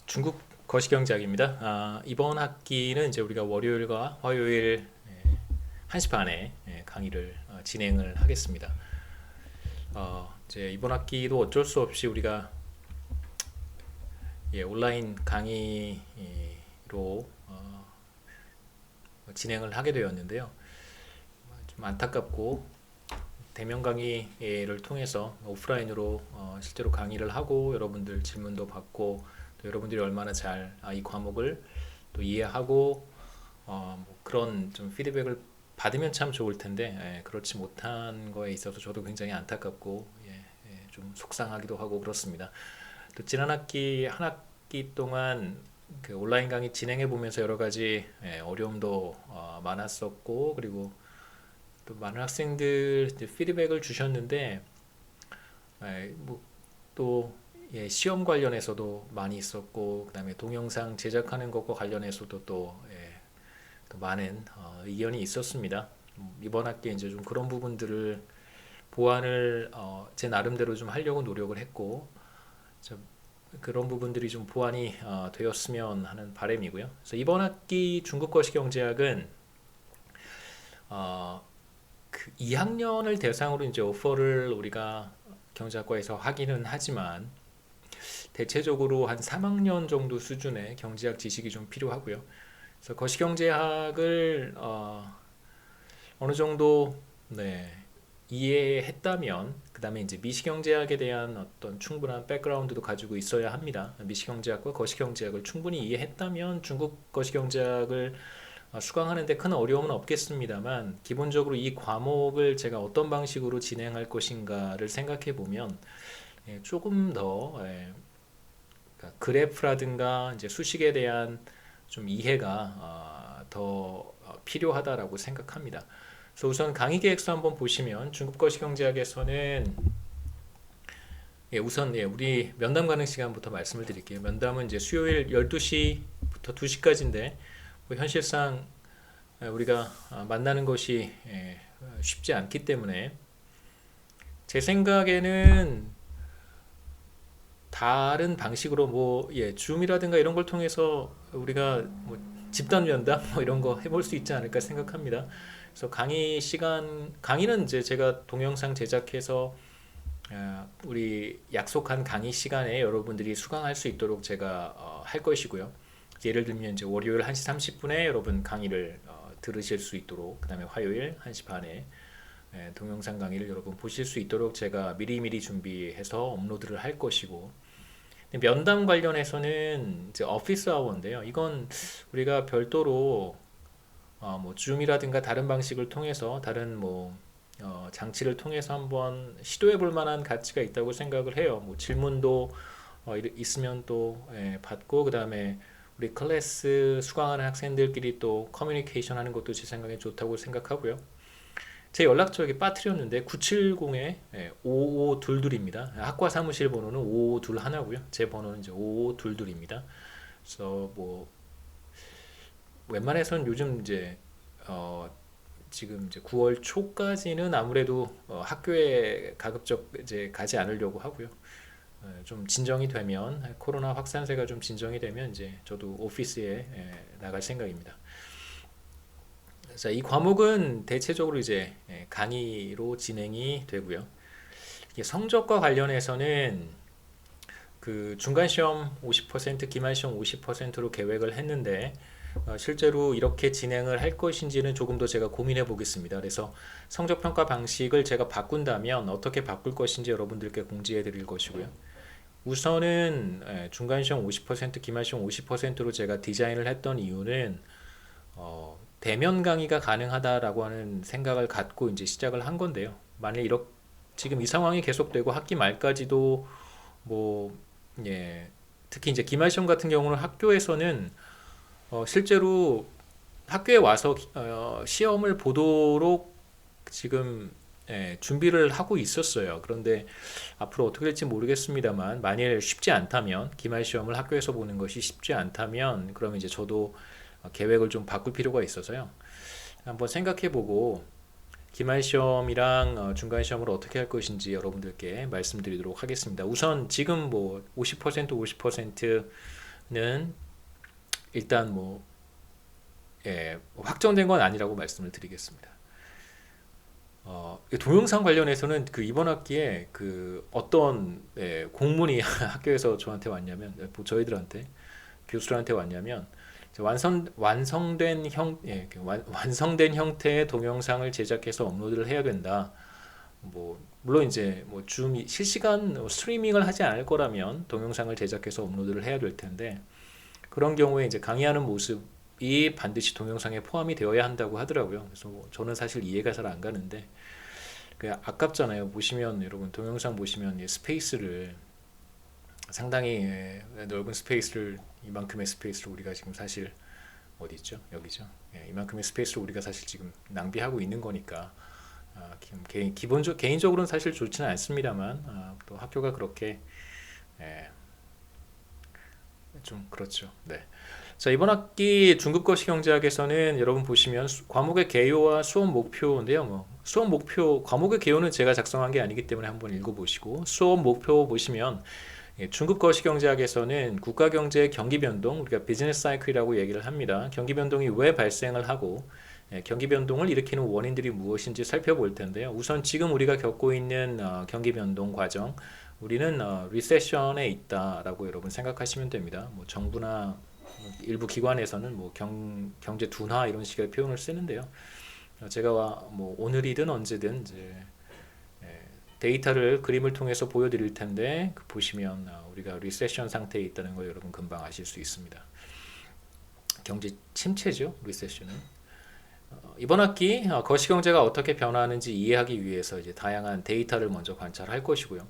중국 거시경제학입니다. 이번 학기는 이제 우리가 월요일과 화요일 1시 반에 강의를 진행을 하겠습니다. 이제 이번 학기도 어쩔 수 없이 우리가 온라인 강의로 진행을 하게 되었는데요. 좀 안타깝고 대면 강의를 통해서 오프라인으로 실제로 강의를 하고 여러분들 질문도 받고 또 여러분들이 얼마나 잘 이 과목을 또 이해하고 뭐 그런 좀 피드백을 받으면 참 좋을 텐데 그렇지 못한 거에 있어서 저도 굉장히 안타깝고 좀 속상하기도 하고 그렇습니다. 또 지난 학기 한 학기 동안 그 온라인 강의 진행해 보면서 여러 가지 어려움도 많았었고 그리고 또 많은 학생들 이제 피드백을 주셨는데 뭐또 시험 관련해서도 많이 있었고 그다음에 동영상 제작하는 것과 관련해서도 또 많은 의견이 있었습니다. 이번 학기에 이제 좀 그런 부분들을 보완을 제 나름대로 좀 하려고 노력을 했고 그런 부분들이 좀 보완이 되었으면 하는 바람이고요. 그래서 이번 학기 중국 거시경제학은 그 2학년을 대상으로 이제 오퍼를 우리가 경제학과에서 하기는 하지만 대체적으로 한 3학년 정도 수준의 경제학 지식이 좀 필요하고요. 그래서 거시경제학을 어느 정도 이해했다면 그 다음에 이제 미시경제학에 대한 어떤 충분한 백그라운드도 가지고 있어야 합니다. 미시경제학과 거시경제학을 충분히 이해했다면 중국 거시경제학을 수강하는 데 큰 어려움은 없겠습니다만 기본적으로 이 과목을 제가 어떤 방식으로 진행할 것인가를 생각해 보면 조금 더 그러니까 그래프라든가 이제 수식에 대한 좀 이해가 더 필요하다라고 생각합니다. 그래서 우선 강의 계획서 한번 보시면 중국 거시경제학에서는 우선 우리 면담 가능 시간부터 말씀을 드릴게요. 면담은 이제 수요일 12시부터 2시까지인데 뭐 현실상 우리가 만나는 것이 쉽지 않기 때문에 제 생각에는 다른 방식으로 뭐 줌이라든가 이런 걸 통해서 우리가 뭐 집단 면담 뭐 이런 거 해볼 수 있지 않을까 생각합니다. 그래서 강의는 이제 제가 동영상 제작해서 우리 약속한 강의 시간에 여러분들이 수강할 수 있도록 제가 할 것이고요. 예를 들면 이제 월요일 1시 30분에 여러분 강의를 들으실 수 있도록 그 다음에 화요일 1시 반에 동영상 강의를 여러분 보실 수 있도록 제가 미리미리 준비해서 업로드를 할 것이고 면담 관련해서는 이제 오피스 아워인데요. 이건 우리가 별도로 뭐 줌이라든가 다른 방식을 통해서 다른 뭐 장치를 통해서 한번 시도해 볼 만한 가치가 있다고 생각을 해요. 뭐 질문도 있으면 또 받고 그 다음에 우리 클래스 수강하는 학생들끼리 또 커뮤니케이션 하는 것도 제 생각에 좋다고 생각하고요. 제 연락처 여기 빠뜨렸는데 970에 5522입니다. 학과 사무실 번호는 5521고요. 제 번호는 이제 5522입니다. 그래서 뭐 웬만해선 요즘 이제 지금 이제 9월 초까지는 아무래도 학교에 가급적 이제 가지 않으려고 하고요. 좀 진정이 되면 코로나 확산세가 좀 진정이 되면 이제 저도 오피스에 나갈 생각입니다. 자, 이 과목은 대체적으로 이제 강의로 진행이 되고요. 이게 성적과 관련해서는 그 중간 시험 50%, 기말 시험 50%로 계획을 했는데 실제로 이렇게 진행을 할 것인지는 조금 더 제가 고민해 보겠습니다. 그래서 성적 평가 방식을 제가 바꾼다면 어떻게 바꿀 것인지 여러분들께 공지해 드릴 것이고요. 우선은 중간 시험 50%, 기말 시험 50%로 제가 디자인을 했던 이유는 대면 강의가 가능하다라고 하는 생각을 갖고 이제 시작을 한 건데요. 만약 이렇게 지금 이 상황이 계속되고 학기 말까지도 뭐 특히 이제 기말 시험 같은 경우는 학교에서는 실제로 학교에 와서 시험을 보도록 지금 준비를 하고 있었어요. 그런데 앞으로 어떻게 될지 모르겠습니다만 만일 쉽지 않다면 기말 시험을 학교에서 보는 것이 쉽지 않다면 그러면 이제 저도 계획을 좀 바꿀 필요가 있어서요. 한번 생각해보고 기말 시험이랑 중간 시험을 어떻게 할 것인지 여러분들께 말씀드리도록 하겠습니다. 우선 지금 뭐 50% 50% 일단 뭐 확정된 건 아니라고 말씀을 드리겠습니다. 동영상 관련해서는 그 이번 학기에 그 어떤 공문이 학교에서 저한테 왔냐면 저희들한테 교수들한테 왔냐면 완성된 형태의 동영상을 제작해서 업로드를 해야 된다. 뭐 물론 이제 뭐 줌 실시간 스트리밍을 하지 않을 거라면 동영상을 제작해서 업로드를 해야 될 텐데 그런 경우에 이제 강의하는 모습이 반드시 동영상에 포함이 되어야 한다고 하더라고요. 그래서 저는 사실 이해가 잘 안 가는데 그 아깝잖아요. 보시면 여러분 동영상 보시면 스페이스를 상당히 넓은 스페이스를 이만큼의 스페이스를 우리가 지금 사실 어디 있죠? 여기죠. 이만큼의 스페이스를 우리가 사실 지금 낭비하고 있는 거니까 개인적으로는 사실 좋지는 않습니다만 또 학교가 그렇게 예, 좀 그렇죠. 네. 자, 이번 학기 중급거시 경제학에서는 여러분 보시면 과목의 개요와 수업 목표인데요. 뭐 수업 목표 과목의 개요는 제가 작성한 게 아니기 때문에 한번 읽어보시고 수업 목표 보시면 중급거시 경제학에서는 국가 경제의 경기 변동, 우리가 비즈니스 사이클이라고 얘기를 합니다. 경기 변동이 왜 발생을 하고 경기 변동을 일으키는 원인들이 무엇인지 살펴볼 텐데요. 우선 지금 우리가 겪고 있는 경기 변동 과정, 우리는 리세션에 있다라고 여러분 생각하시면 됩니다. 뭐 정부나 일부 기관에서는 뭐 경제 둔화 이런 식의 표현을 쓰는데요. 제가 뭐 오늘이든 언제든 이제 데이터를 그림을 통해서 보여드릴 텐데 보시면 우리가 리세션 상태에 있다는 걸 여러분 금방 아실 수 있습니다. 경제 침체죠, 리세션은. 이번 학기 거시경제가 어떻게 변화하는지 이해하기 위해서 이제 다양한 데이터를 먼저 관찰할 것이고요.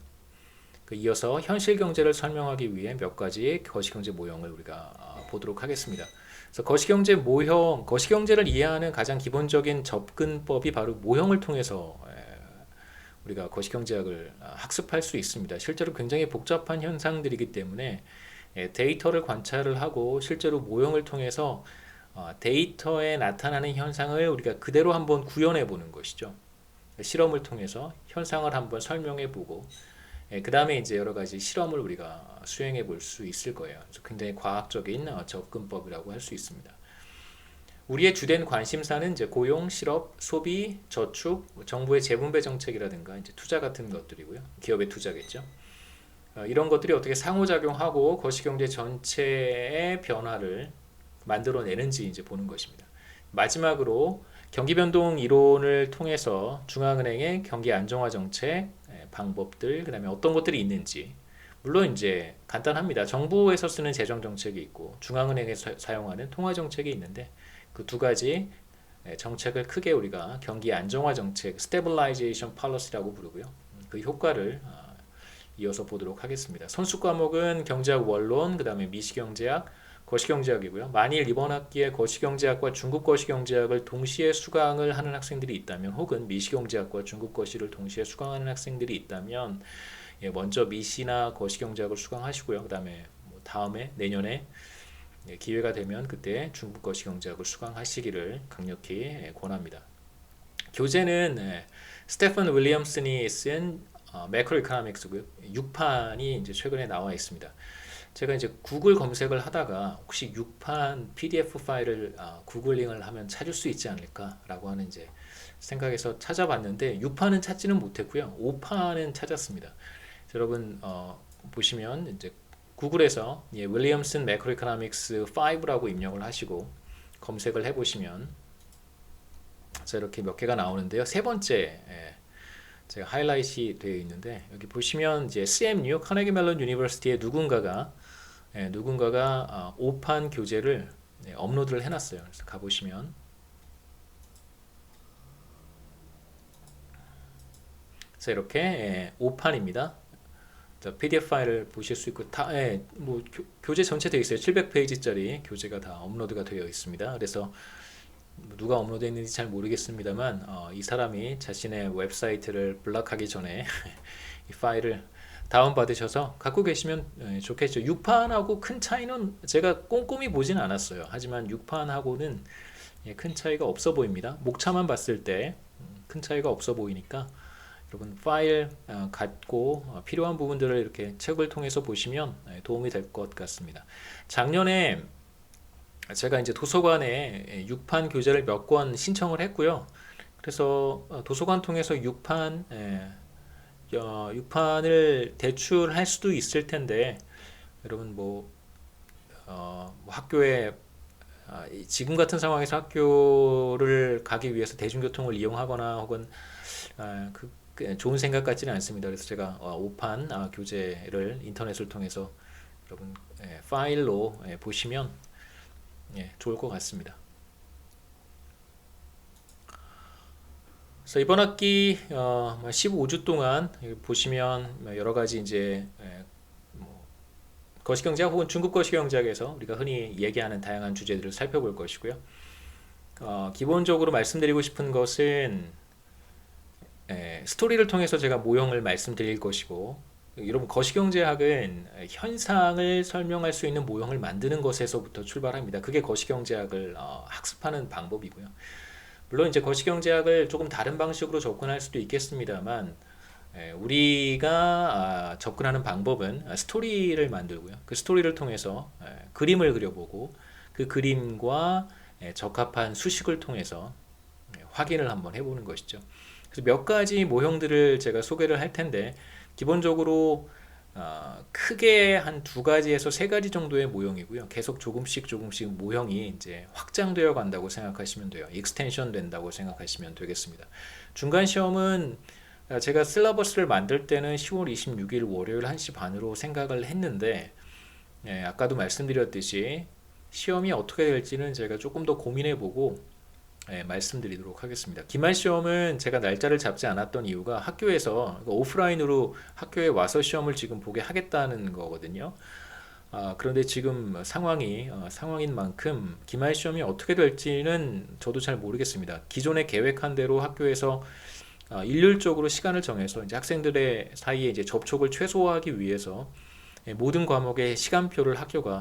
이어서 현실 경제를 설명하기 위해 몇 가지 거시경제 모형을 우리가 보도록 하겠습니다. 그래서 거시경제 모형, 거시경제를 이해하는 가장 기본적인 접근법이 바로 모형을 통해서 우리가 거시경제학을 학습할 수 있습니다. 실제로 굉장히 복잡한 현상들이기 때문에 데이터를 관찰을 하고 실제로 모형을 통해서 데이터에 나타나는 현상을 우리가 그대로 한번 구현해 보는 것이죠. 실험을 통해서 현상을 한번 설명해 보고 그 다음에 이제 여러 가지 실험을 우리가 수행해 볼 수 있을 거예요. 그래서 굉장히 과학적인 접근법이라고 할 수 있습니다. 우리의 주된 관심사는 이제 고용, 실업, 소비, 저축, 정부의 재분배 정책이라든가 이제 투자 같은 것들이고요. 기업의 투자겠죠. 이런 것들이 어떻게 상호작용하고 거시경제 전체의 변화를 만들어내는지 이제 보는 것입니다. 마지막으로 경기변동 이론을 통해서 중앙은행의 경기 안정화 정책 방법들, 그다음에 어떤 것들이 있는지, 물론 이제 간단합니다. 정부에서 쓰는 재정 정책이 있고 중앙은행에서 사용하는 통화 정책이 있는데 그 두 가지 정책을 크게 우리가 경기 안정화 정책, 스테빌라이제이션 팔러시라고 부르고요. 그 효과를 이어서 보도록 하겠습니다. 선수 과목은 경제학 원론, 그다음에 미시경제학, 거시경제학이고요. 만일 이번 학기에 거시경제학과 중급거시경제학을 동시에 수강을 하는 학생들이 있다면, 혹은 미시경제학과 중급거시를 동시에 수강하는 학생들이 있다면, 먼저 미시나 거시경제학을 수강하시고요. 그다음에 다음에 내년에 기회가 되면 그때 중급거시경제학을 수강하시기를 강력히 권합니다. 교재는 스테픈 윌리엄슨이 쓴 매크로 이코노믹스고요. 6판이 이제 최근에 나와 있습니다. 제가 이제 구글 검색을 하다가 혹시 6판 PDF 파일을 구글링을 하면 찾을 수 있지 않을까라고 하는 이제 생각해서 찾아봤는데 6판은 찾지는 못했고요. 5판은 찾았습니다. 여러분 보시면 이제 구글에서 윌리엄슨 매크로 이코노믹스 5라고 입력을 하시고 검색을 해보시면 자 이렇게 몇 개가 나오는데요. 세 번째 제가 하이라이트이 되어 있는데 여기 보시면 이제 CMU 카네기 멜론 유니버시티의 누군가가 5판 교재를 업로드를 해놨어요. 그래서 가보시면 자 이렇게 5판입니다. PDF 파일을 보실 수 있고 뭐 교재 전체 되어 있어요. 700페이지짜리 교재가 다 업로드가 되어 있습니다. 그래서 누가 업로드했는지 잘 모르겠습니다만 이 사람이 자신의 웹사이트를 블락하기 전에 이 파일을 다운받으셔서 갖고 계시면 좋겠죠. 6판하고 큰 차이는 제가 꼼꼼히 보진 않았어요. 하지만 6판하고는 큰 차이가 없어 보입니다. 목차만 봤을 때 큰 차이가 없어 보이니까 여러분 파일 갖고 필요한 부분들을 이렇게 책을 통해서 보시면 도움이 될 것 같습니다. 작년에 제가 이제 도서관에 6판 교재를 몇 권 신청을 했고요. 그래서 도서관 통해서 6판을 대출할 수도 있을 텐데 여러분 뭐 학교에 지금 같은 상황에서 학교를 가기 위해서 대중교통을 이용하거나 혹은 좋은 생각 같지는 않습니다. 그래서 제가 5판 교재를 인터넷을 통해서 여러분 파일로 보시면 좋을 것 같습니다. 그래서 이번 학기 15주 동안 보시면 여러 가지 이제 뭐 거시경제학 혹은 중국 거시경제학에서 우리가 흔히 얘기하는 다양한 주제들을 살펴볼 것이고요. 기본적으로 말씀드리고 싶은 것은 스토리를 통해서 제가 모형을 말씀드릴 것이고, 여러분 거시경제학은 현상을 설명할 수 있는 모형을 만드는 것에서부터 출발합니다. 그게 거시경제학을 학습하는 방법이고요. 물론 이제 거시경제학을 조금 다른 방식으로 접근할 수도 있겠습니다만 우리가 접근하는 방법은 스토리를 만들고요. 그 스토리를 통해서 그림을 그려보고 그 그림과 적합한 수식을 통해서 확인을 한번 해보는 것이죠. 그래서 몇 가지 모형들을 제가 소개를 할 텐데 기본적으로 크게 한 2가지에서 3가지 정도의 모형이고요. 계속 조금씩 모형이 이제 확장되어 간다고 생각하시면 돼요. 익스텐션 된다고 생각하시면 되겠습니다. 중간 시험은 제가 실러버스를 만들 때는 10월 26일 월요일 1시 반으로 생각을 했는데 아까도 말씀드렸듯이 시험이 어떻게 될지는 제가 조금 더 고민해보고 말씀드리도록 하겠습니다. 기말 시험은 제가 날짜를 잡지 않았던 이유가 학교에서 오프라인으로 학교에 와서 시험을 지금 보게 하겠다는 거거든요. 그런데 지금 상황인 만큼 기말 시험이 어떻게 될지는 저도 잘 모르겠습니다. 기존에 계획한 대로 학교에서 일률적으로 시간을 정해서 이제 학생들의 사이에 이제 접촉을 최소화하기 위해서 모든 과목의 시간표를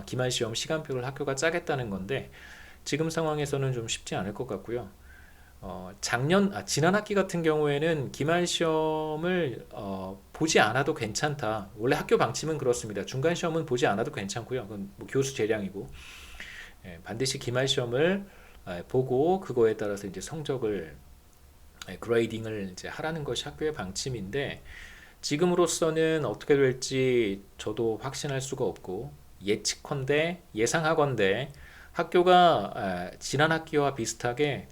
기말 시험 시간표를 학교가 짜겠다는 건데 지금 상황에서는 좀 쉽지 않을 것 같고요. 지난 학기 같은 경우에는 기말 시험을 보지 않아도 괜찮다. 원래 학교 방침은 그렇습니다. 중간 시험은 보지 않아도 괜찮고요. 그건 뭐 교수 재량이고 반드시 기말 시험을 보고 그거에 따라서 이제 성적을 그레이딩을 이제 하라는 것이 학교의 방침인데 지금으로서는 어떻게 될지 저도 확신할 수가 없고 예상하건대 학교가 지난 학기와 비슷하게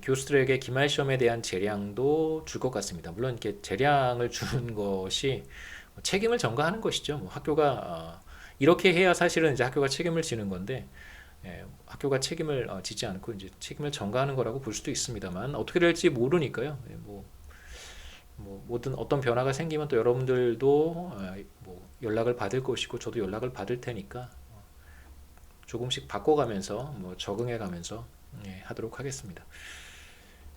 교수들에게 기말 시험에 대한 재량도 줄 것 같습니다. 물론 이렇게 재량을 주는 것이 책임을 전가하는 것이죠. 뭐 학교가 이렇게 해야 사실은 이제 학교가 책임을 지는 건데 학교가 책임을 지지 않고 이제 책임을 전가하는 거라고 볼 수도 있습니다만 어떻게 될지 모르니까요. 뭐든 어떤 변화가 생기면 또 여러분들도 뭐 연락을 받을 것이고 저도 연락을 받을 테니까 조금씩 바꿔가면서 적응해가면서 하도록 하겠습니다.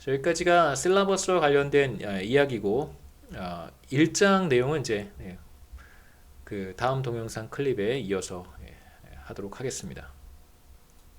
여기까지가 실러버스와 관련된 이야기고 1장 내용은 이제 그 다음 동영상 클립에 이어서 하도록 하겠습니다.